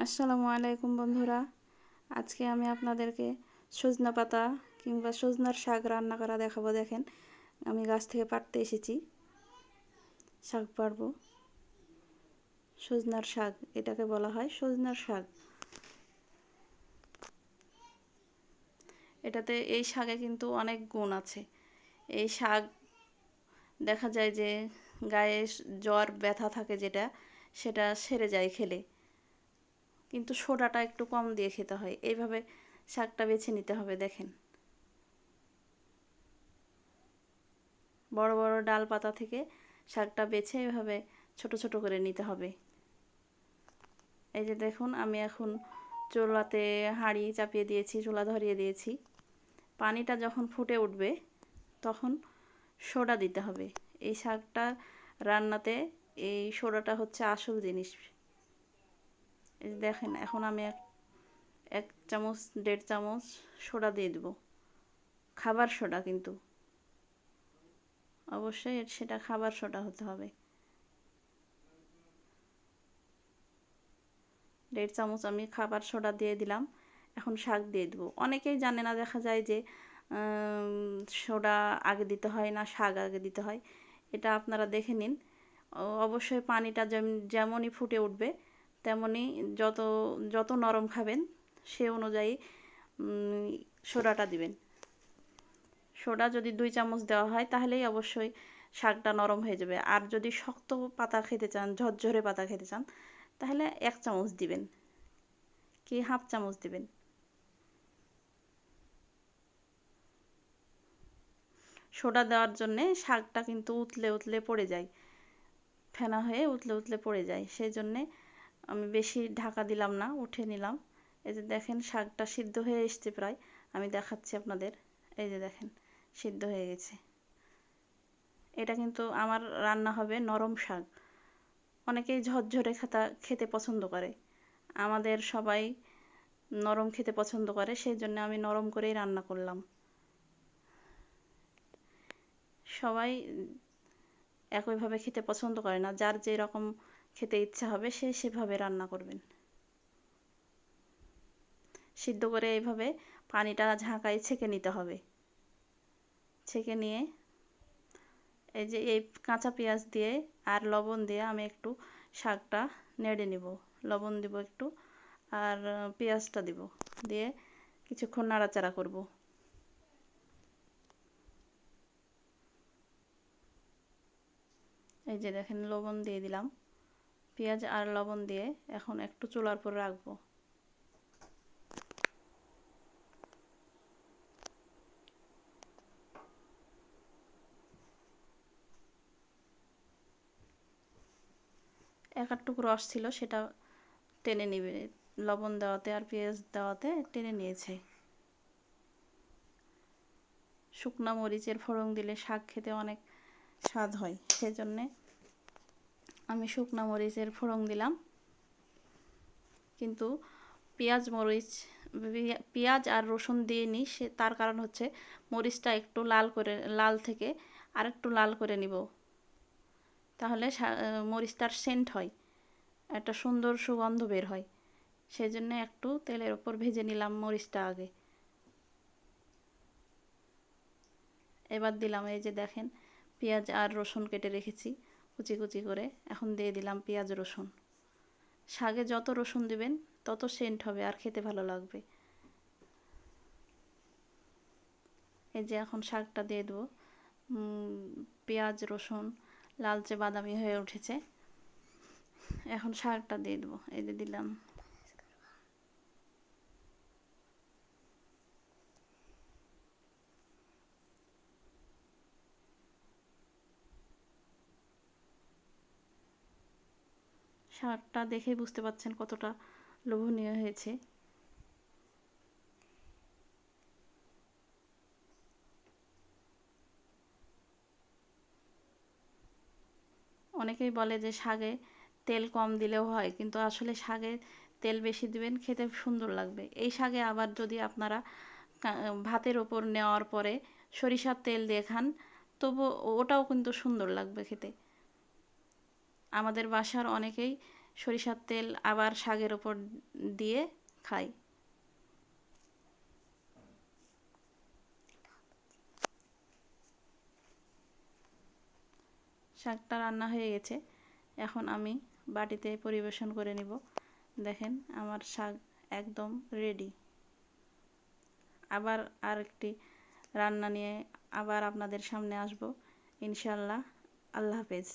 আসসালামু আলাইকুম বন্ধুরা। আজকে আমি আপনাদেরকে সজনা পাতা কিংবা সজনার শাক রান্না করা দেখাবো। দেখেন, আমি গাছ থেকে পাড়তে এসেছি, শাক পাড়বো। সজনার শাক, এটাকে বলা হয় সজনার শাক। এই শাকে কিন্তু অনেক গুণ আছে। এই শাক দেখা যায় যে গায়ে জ্বর ব্যথা থাকে সেটা সেরে যায় খেলে, কিন্তু সোডাটা একটু কম দিয়ে খেতে হয়। এইভাবে শাকটা বেছে নিতে হবে। দেখেন, বড় বড় ডাল পাতা থেকে শাকটা বেছে এভাবে ছোট ছোট করে নিতে হবে। এই যে দেখুন, আমি এখন চুলাতে হাঁড়ি চাপিয়ে দিয়েছি, চুলা ধরিয়ে দিয়েছি। পানিটা যখন ফুটে উঠবে তখন সোডা দিতে হবে। এই শাকটা রান্নাতে এই সোডাটা হচ্ছে আসল জিনিস। এই দেখেন, এখন আমি এক চামচ 1.5 চামচ সোডা দিয়ে দেব। খাবার সোডা, কিন্তু অবশ্যই সেটা খাবার সোডা হতে হবে। 1.5 চামচ আমি খাবার সোডা দিয়ে দিলাম। এখন শাক দিয়ে দেবো। অনেকেই জানে না, দেখা যায় যে সোডা আগে দিতে হয় না শাক আগে দিতে হয়। এটা আপনারা দেখে নিন। অবশ্যই পানিটা যেমনই ফুটে উঠবে তেমনই যত যত নরম খাবেন সে অনুযায়ী সোডাটা দিবেন। সোডা যদি 2 চামচ দেওয়া হয় তাহলেই অবশ্যই শাকটা নরম হয়ে যাবে। আর যদি শক্ত পাতা খেতে চান, ঝরঝরে পাতা খেতে চান, তাহলে 1 চামচ দিবেন কি হাফ চামচ দিবেন। সোডা দেওয়ার জন্যে শাকটা কিন্তু উতলে উতলে পড়ে যায়, ফেনা হয়ে উতলে উতলে পড়ে যায়। সেই জন্যে আমি বেশি ঢাকা দিলাম না, উঠে নিলাম। এই যে দেখেন, শাকটা সিদ্ধ হয়ে এসছে প্রায়। আমি দেখাচ্ছি আপনাদের। এই যে দেখেন, সিদ্ধ হয়ে গেছে। এটা কিন্তু আমার রান্না হবে নরম শাক। অনেকেই ঝরঝরে খেতে পছন্দ করে। আমাদের সবাই নরম খেতে পছন্দ করে, সেই জন্য আমি নরম করেই রান্না করলাম। সবাই একইভাবে খেতে পছন্দ করে না, যার যে রকম খেতে ইচ্ছা হবে সে সেভাবে রান্না করবেন। সিদ্ধ করে এইভাবে পানিটা ঝাঁকায় ছেঁকে নিতে হবে। ছেঁকে নিয়ে এই যে এই কাঁচা পেঁয়াজ দিয়ে আর লবণ দিয়ে আমি একটু শাকটা নেড়ে নিব। লবণ দিব একটু, আর পেঁয়াজটা দিব, দিয়ে কিছুক্ষণ নাড়াচাড়া করব। এই যে দেখেন, লবণ দিয়ে দিলাম। পেঁয়াজ আর লবণ দিয়ে এখন একটু চুলার উপর রাখবো। এক টুকরো রস ছিল, সেটা টেনে নেবে। লবণ দেওয়াতে আর পেঁয়াজ দেওয়াতে টেনে নিয়েছে। শুকনা মরিচের ফোড়ন দিলে শাক খেতে অনেক স্বাদ হয়, সেজন্যে আমি শুকনা মরিচের ফোড়ন দিলাম। কিন্তু পেঁয়াজ আর রসুন দিয়ে নিই, তার কারণ হচ্ছে মরিচটা একটু লাল থেকে আর একটু লাল করে নিব। তাহলে মরিচটার সেন্ট হয়, একটা সুন্দর সুগন্ধ বের হয়। সেই জন্য একটু তেলের ওপর ভেজে নিলাম মরিচটা আগে। এবার দিলাম, এই যে দেখেন, পেঁয়াজ আর রসুন কেটে রেখেছি কুচি কুচি করে। এখন দিয়ে দিলাম পেঁয়াজ রসুন। শাকে যত রসুন দিবেন তত সেন্ট হবে আর খেতে ভালো লাগবে। এই যে এখন শাকটা দিয়ে দেবো। পেঁয়াজ রসুন লালচে বাদামি হয়ে উঠেছে। এখন শাকটা দিয়ে দেবো। এই যে দিলাম। শাকটা দেখেই বুঝতে পাচ্ছেন কতটা লোভনীয় হয়েছে। অনেকেই বলে যে শাকে তেল কম দিলেও হয়, কিন্তু আসলে শাকে তেল বেশি দিবেন, খেতে সুন্দর লাগবে। এই শাকে আবার যদি আপনারা ভাতের ওপর নেওয়ার পরে সরিষার তেল দিয়ে খান, তবু ওটাও কিন্তু সুন্দর লাগবে খেতে। আমাদের বাসার অনেকেই সরিষার তেল আবার শাকের ওপর দিয়ে খাই। শাকটা রান্না হয়ে গেছে, এখন আমি বাটিতে পরিবেশন করে নিব। দেখেন আমার শাক একদম রেডি। আবার আরেকটি রান্না নিয়ে আবার আপনাদের সামনে আসব ইনশাল্লাহ। আল্লাহ হাফেজ।